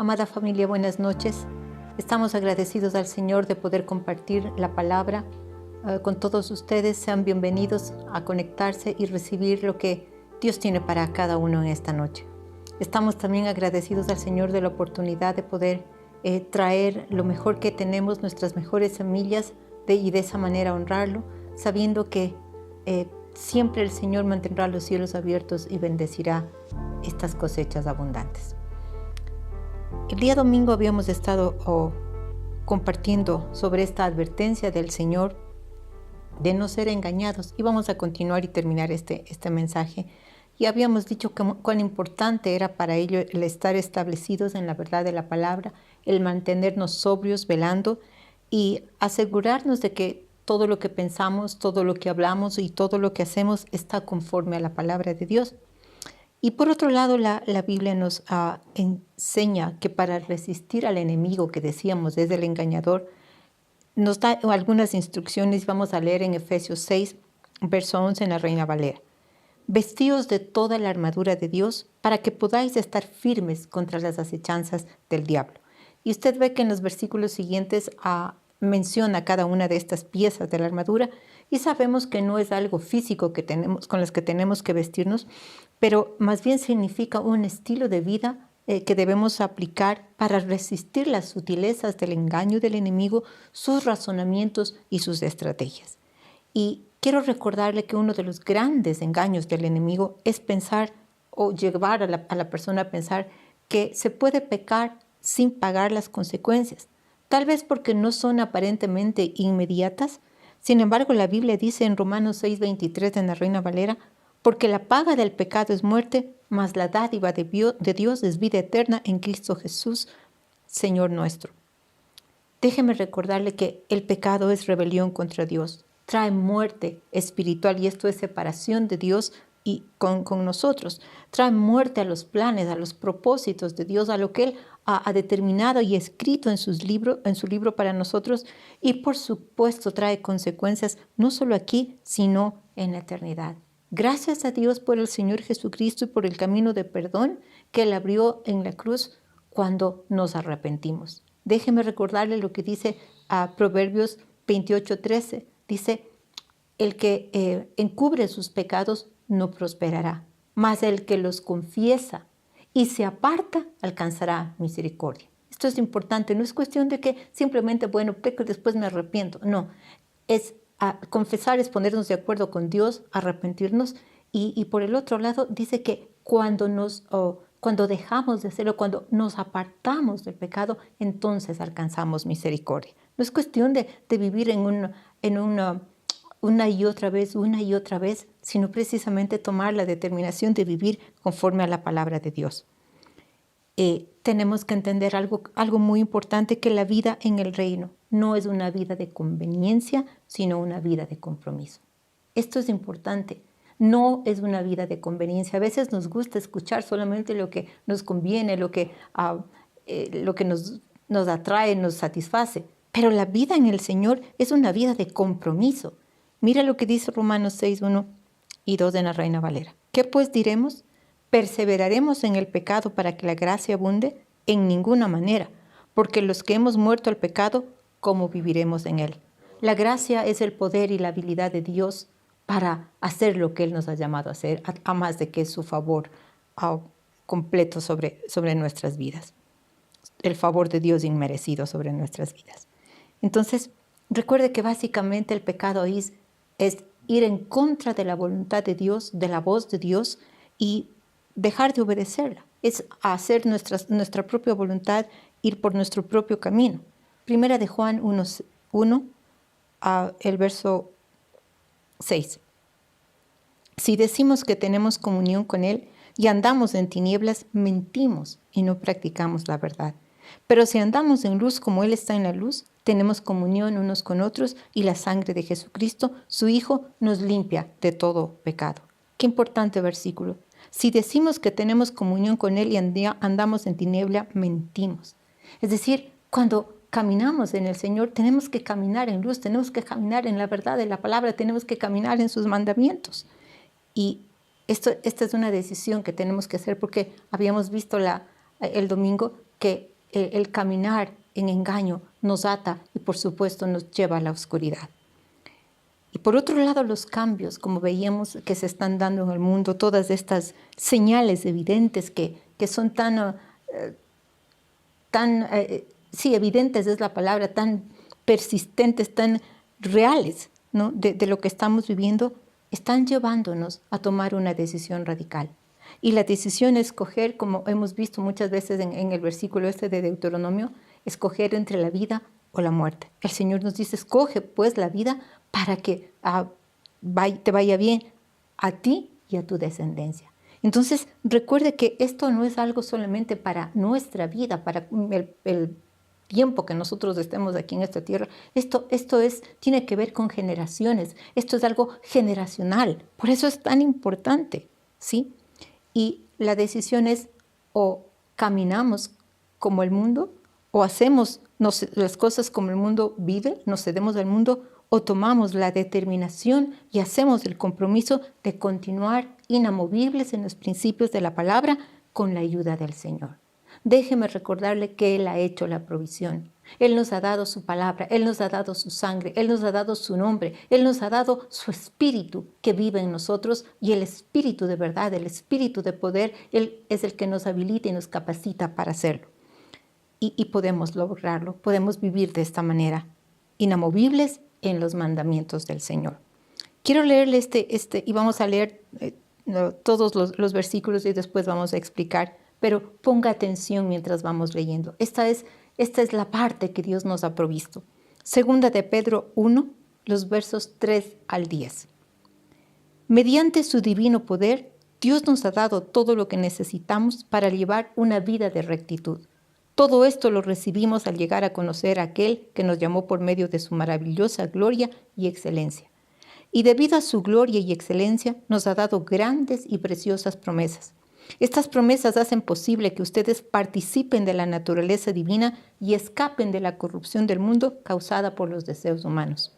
Amada familia, buenas noches. Estamos agradecidos al Señor de poder compartir la palabra con todos ustedes. Sean bienvenidos a conectarse y recibir lo que Dios tiene para cada uno en esta noche. Estamos también agradecidos al Señor de la oportunidad de poder traer lo mejor que tenemos, nuestras mejores semillas, y de esa manera honrarlo, sabiendo que siempre el Señor mantendrá los cielos abiertos y bendecirá estas cosechas abundantes. El día domingo habíamos estado compartiendo sobre esta advertencia del Señor de no ser engañados, y vamos a continuar y terminar este mensaje. Y habíamos dicho cuán importante era para ello el estar establecidos en la verdad de la palabra, el mantenernos sobrios, velando y asegurarnos de que todo lo que pensamos, todo lo que hablamos y todo lo que hacemos está conforme a la palabra de Dios. Y por otro lado, la Biblia nos enseña que para resistir al enemigo, que decíamos es el engañador, nos da algunas instrucciones. Vamos a leer en Efesios 6, verso 11 en la Reina Valera. Vestíos de toda la armadura de Dios para que podáis estar firmes contra las acechanzas del diablo. Y usted ve que en los versículos siguientes menciona cada una de estas piezas de la armadura, y sabemos que no es algo físico que tenemos, con las que tenemos que vestirnos, pero más bien significa un estilo de vida que debemos aplicar para resistir las sutilezas del engaño del enemigo, sus razonamientos y sus estrategias. Y quiero recordarle que uno de los grandes engaños del enemigo es pensar o llevar a la persona a pensar que se puede pecar sin pagar las consecuencias, tal vez porque no son aparentemente inmediatas. Sin embargo, la Biblia dice en Romanos 6:23 en la Reina Valera: porque la paga del pecado es muerte, mas la dádiva de Dios es vida eterna en Cristo Jesús, Señor nuestro. Déjeme recordarle que el pecado es rebelión contra Dios, trae muerte espiritual, y esto es separación de Dios y con nosotros. Trae muerte a los planes, a los propósitos de Dios, a lo que Él ha determinado y escrito en su libro para nosotros, y por supuesto trae consecuencias no solo aquí, sino en la eternidad. Gracias a Dios por el Señor Jesucristo y por el camino de perdón que Él abrió en la cruz cuando nos arrepentimos. Déjeme recordarle lo que dice Proverbios 28:13. Dice: el que encubre sus pecados no prosperará, mas el que los confiesa y se aparta alcanzará misericordia. Esto es importante, no es cuestión de que simplemente, bueno, peco y después me arrepiento. No, es confesar, es ponernos de acuerdo con Dios, arrepentirnos, y por el otro lado dice que cuando dejamos de hacerlo, cuando nos apartamos del pecado, entonces alcanzamos misericordia. No es cuestión de vivir una y otra vez, sino precisamente tomar la determinación de vivir conforme a la palabra de Dios. Tenemos que entender algo muy importante, que la vida en el reino no es una vida de conveniencia, sino una vida de compromiso. Esto es importante. No es una vida de conveniencia. A veces nos gusta escuchar solamente lo que nos conviene, lo que nos atrae, nos satisface. Pero la vida en el Señor es una vida de compromiso. Mira lo que dice Romanos 6, 1 y 2 en la Reina Valera. ¿Qué pues diremos? ¿Perseveraremos en el pecado para que la gracia abunde? En ninguna manera, porque los que hemos muerto al pecado, ¿cómo viviremos en él? La gracia es el poder y la habilidad de Dios para hacer lo que Él nos ha llamado a hacer, a más de que es su favor completo sobre nuestras vidas. El favor de Dios inmerecido sobre nuestras vidas. Entonces, recuerde que básicamente el pecado es ir en contra de la voluntad de Dios, de la voz de Dios, y dejar de obedecerla. Es hacer nuestra propia voluntad, ir por nuestro propio camino. Primera de Juan 1, el verso 6. Si decimos que tenemos comunión con Él y andamos en tinieblas, mentimos y no practicamos la verdad. Pero si andamos en luz como Él está en la luz, tenemos comunión unos con otros, y la sangre de Jesucristo, su Hijo, nos limpia de todo pecado. Qué importante versículo. Si decimos que tenemos comunión con Él y andamos en tiniebla, mentimos. Es decir, cuando caminamos en el Señor, tenemos que caminar en luz, tenemos que caminar en la verdad de la palabra, tenemos que caminar en sus mandamientos. Y esta es una decisión que tenemos que hacer, porque habíamos visto el domingo que el caminar en engaño nos ata y por supuesto nos lleva a la oscuridad. Y por otro lado, los cambios, como veíamos que se están dando en el mundo, todas estas señales evidentes que son sí, evidentes es la palabra, tan persistentes, tan reales, ¿no? de lo que estamos viviendo, están llevándonos a tomar una decisión radical. Y la decisión es escoger, como hemos visto muchas veces en el versículo este de Deuteronomio, escoger entre la vida o la muerte. El Señor nos dice, escoge pues la vida para que te vaya bien a ti y a tu descendencia. Entonces, recuerde que esto no es algo solamente para nuestra vida, para el tiempo que nosotros estemos aquí en esta tierra. Esto tiene que ver con generaciones. Esto es algo generacional. Por eso es tan importante, ¿sí? Y la decisión es o caminamos como el mundo o hacemos las cosas como el mundo vive, nos cedemos al mundo, o tomamos la determinación y hacemos el compromiso de continuar inamovibles en los principios de la palabra con la ayuda del Señor. Déjeme recordarle que Él ha hecho la provisión. Él nos ha dado su palabra, Él nos ha dado su sangre, Él nos ha dado su nombre, Él nos ha dado su espíritu que vive en nosotros, y el espíritu de verdad, el espíritu de poder, Él es el que nos habilita y nos capacita para hacerlo. Y podemos lograrlo, podemos vivir de esta manera, inamovibles en los mandamientos del Señor. Quiero leerle y vamos a leer todos los versículos y después vamos a explicar, pero ponga atención mientras vamos leyendo. Esta es la parte que Dios nos ha provisto. Segunda de Pedro 1, los versos 3 al 10. Mediante su divino poder, Dios nos ha dado todo lo que necesitamos para llevar una vida de rectitud. Todo esto lo recibimos al llegar a conocer a aquel que nos llamó por medio de su maravillosa gloria y excelencia. Y debido a su gloria y excelencia, nos ha dado grandes y preciosas promesas. Estas promesas hacen posible que ustedes participen de la naturaleza divina y escapen de la corrupción del mundo causada por los deseos humanos.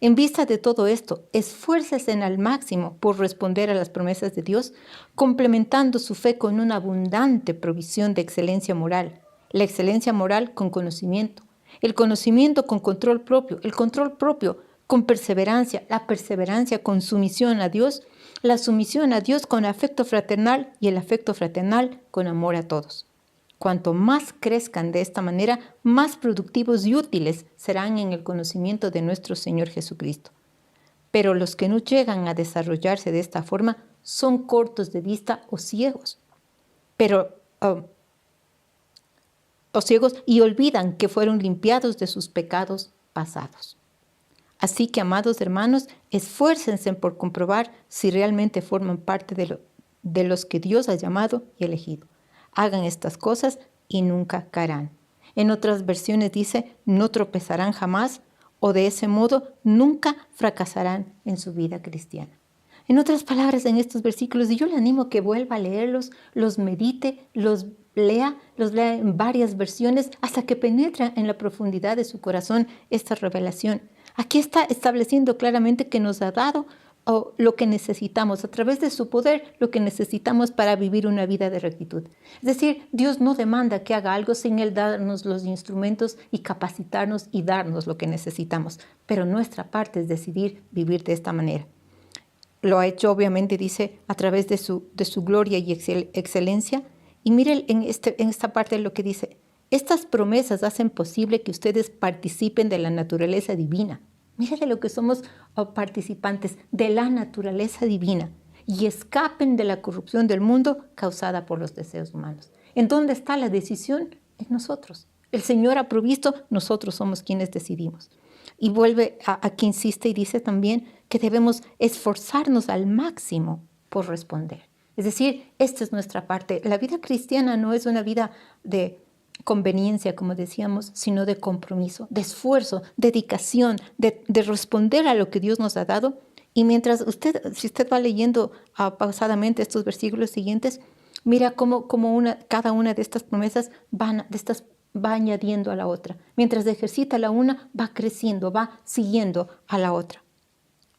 En vista de todo esto, esfuércense al máximo por responder a las promesas de Dios, complementando su fe con una abundante provisión de excelencia moral. La excelencia moral con conocimiento, el conocimiento con control propio, el control propio con perseverancia, la perseverancia con sumisión a Dios, la sumisión a Dios con afecto fraternal y el afecto fraternal con amor a todos. Cuanto más crezcan de esta manera, más productivos y útiles serán en el conocimiento de nuestro Señor Jesucristo. Pero los que no llegan a desarrollarse de esta forma son cortos de vista o ciegos. Y olvidan que fueron limpiados de sus pecados pasados. Así que, amados hermanos, esfuércense por comprobar si realmente forman parte de los que Dios ha llamado y elegido. Hagan estas cosas y nunca caerán. En otras versiones dice, no tropezarán jamás, o de ese modo nunca fracasarán en su vida cristiana. En otras palabras, en estos versículos, y yo le animo a que vuelva a leerlos, los medite, los lea en varias versiones hasta que penetre en la profundidad de su corazón esta revelación. Aquí está estableciendo claramente que nos ha dado lo que necesitamos, a través de su poder, lo que necesitamos para vivir una vida de rectitud. Es decir, Dios no demanda que haga algo sin Él darnos los instrumentos y capacitarnos y darnos lo que necesitamos. Pero nuestra parte es decidir vivir de esta manera. Lo ha hecho, obviamente, dice, a través de su gloria y excelencia. Y mire en esta parte lo que dice, estas promesas hacen posible que ustedes participen de la naturaleza divina. Mire lo que somos participantes de la naturaleza divina y escapen de la corrupción del mundo causada por los deseos humanos. ¿En dónde está la decisión? En nosotros. El Señor ha provisto, nosotros somos quienes decidimos. Y vuelve aquí insiste y dice también que debemos esforzarnos al máximo por responder. Es decir, esta es nuestra parte. La vida cristiana no es una vida de conveniencia, como decíamos, sino de compromiso, de esfuerzo, dedicación, de responder a lo que Dios nos ha dado. Y mientras si usted va leyendo pausadamente estos versículos siguientes, mira cómo cada una de estas promesas va añadiendo a la otra. Mientras ejercita la una, va creciendo, va siguiendo a la otra.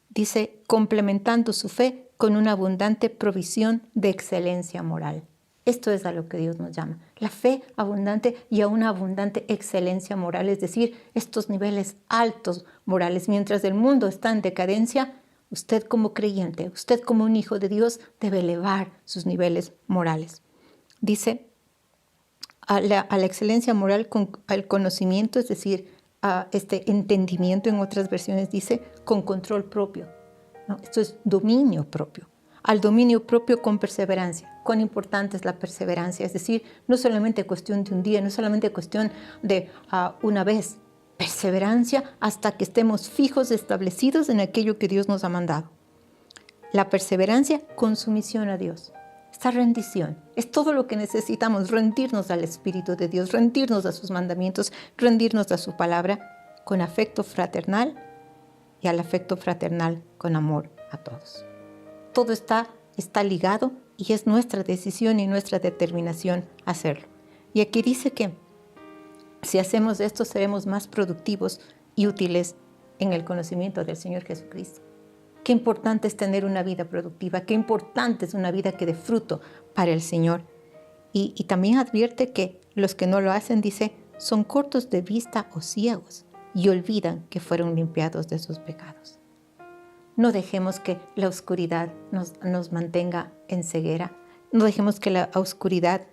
Dice, complementando su fe con una abundante provisión de excelencia moral. Esto es a lo que Dios nos llama. La fe abundante y a una abundante excelencia moral, es decir, estos niveles altos morales. Mientras el mundo está en decadencia, usted como creyente, usted como un hijo de Dios, debe elevar sus niveles morales. Dice, a la excelencia moral al conocimiento, es decir, a este entendimiento, en otras versiones dice, con control propio. ¿No? Esto es dominio propio. Al dominio propio con perseverancia. Cuán importante es la perseverancia, es decir, no solamente cuestión de un día, no solamente cuestión de una vez, perseverancia hasta que estemos fijos, establecidos en aquello que Dios nos ha mandado. La perseverancia con sumisión a Dios. Esta rendición es todo lo que necesitamos, rendirnos al Espíritu de Dios, rendirnos a sus mandamientos, rendirnos a su palabra con afecto fraternal y al afecto fraternal con amor a todos. Todo está ligado y es nuestra decisión y nuestra determinación hacerlo. Y aquí dice que si hacemos esto seremos más productivos y útiles en el conocimiento del Señor Jesucristo. Qué importante es tener una vida productiva, qué importante es una vida que dé fruto para el Señor. Y también advierte que los que no lo hacen, dice, son cortos de vista o ciegos y olvidan que fueron limpiados de sus pecados. No dejemos que la oscuridad nos mantenga en ceguera. No dejemos que la oscuridad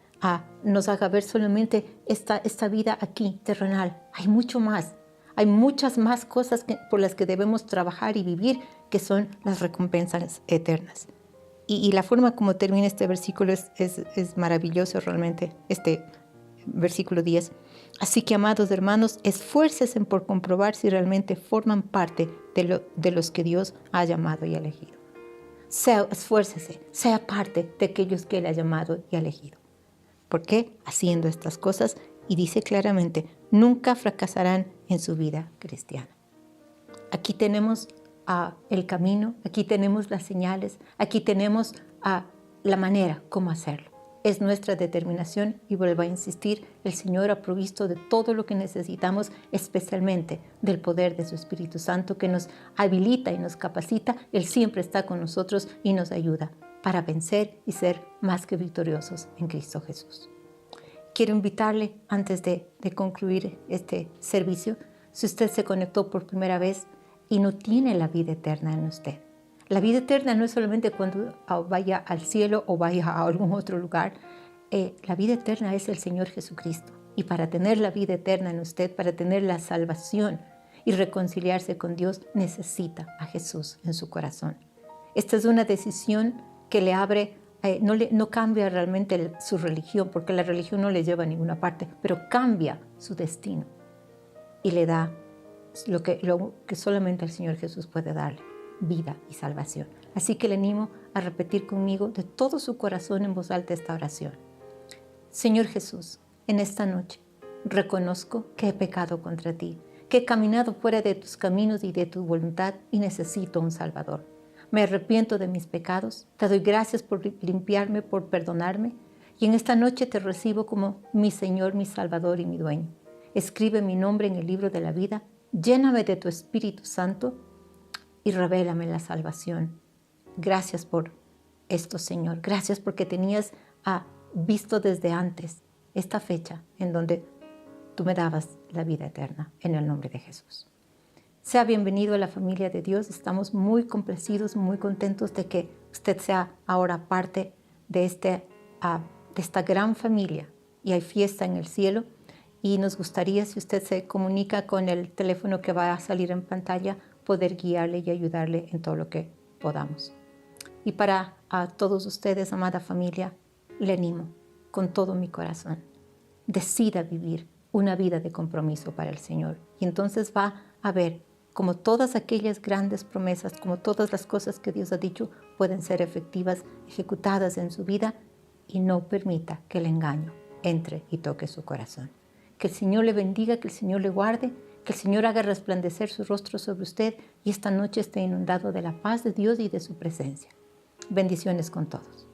nos haga ver solamente esta vida aquí, terrenal. Hay mucho más. Hay muchas más cosas por las que debemos trabajar y vivir, que son las recompensas eternas. Y la forma como termina este versículo es maravilloso realmente, este versículo 10. Así que, amados hermanos, esfuércense por comprobar si realmente forman parte de los que Dios ha llamado y elegido. Esfuércese, sea parte de aquellos que Él ha llamado y ha elegido. ¿Por qué? Haciendo estas cosas, y dice claramente, nunca fracasarán en su vida cristiana. Aquí tenemos el camino, aquí tenemos las señales, aquí tenemos la manera como hacerlo. Es nuestra determinación y vuelvo a insistir, el Señor ha provisto de todo lo que necesitamos, especialmente del poder de su Espíritu Santo que nos habilita y nos capacita. Él siempre está con nosotros y nos ayuda para vencer y ser más que victoriosos en Cristo Jesús. Quiero invitarle, antes de concluir este servicio, si usted se conectó por primera vez y no tiene la vida eterna en usted. La vida eterna no es solamente cuando vaya al cielo o vaya a algún otro lugar. La vida eterna es el Señor Jesucristo. Y para tener la vida eterna en usted, para tener la salvación y reconciliarse con Dios, necesita a Jesús en su corazón. Esta es una decisión que le abre, no cambia realmente su religión, porque la religión no le lleva a ninguna parte, pero cambia su destino y le da lo que solamente el Señor Jesús puede darle, vida y salvación. Así que le animo a repetir conmigo de todo su corazón en voz alta esta oración. Señor Jesús, en esta noche reconozco que he pecado contra ti, que he caminado fuera de tus caminos y de tu voluntad y necesito un Salvador. Me arrepiento de mis pecados, te doy gracias por limpiarme, por perdonarme, y en esta noche te recibo como mi Señor, mi Salvador y mi dueño. Escribe mi nombre en el libro de la vida, lléname de tu Espíritu Santo y revélame la salvación. Gracias por esto, Señor. Gracias porque tenías visto desde antes esta fecha en donde tú me dabas la vida eterna, en el nombre de Jesús. Sea bienvenido a la familia de Dios. Estamos muy complacidos, muy contentos de que usted sea ahora parte de esta gran familia. Y hay fiesta en el cielo. Y nos gustaría, si usted se comunica con el teléfono que va a salir en pantalla, poder guiarle y ayudarle en todo lo que podamos. Y para todos ustedes, amada familia, le animo con todo mi corazón. Decida vivir una vida de compromiso para el Señor. Y entonces va a ver cómo todas aquellas grandes promesas, como todas las cosas que Dios ha dicho, pueden ser efectivas, ejecutadas en su vida, y no permita que el engaño entre y toque su corazón. Que el Señor le bendiga, que el Señor le guarde, que el Señor haga resplandecer su rostro sobre usted y esta noche esté inundado de la paz de Dios y de su presencia. Bendiciones con todos.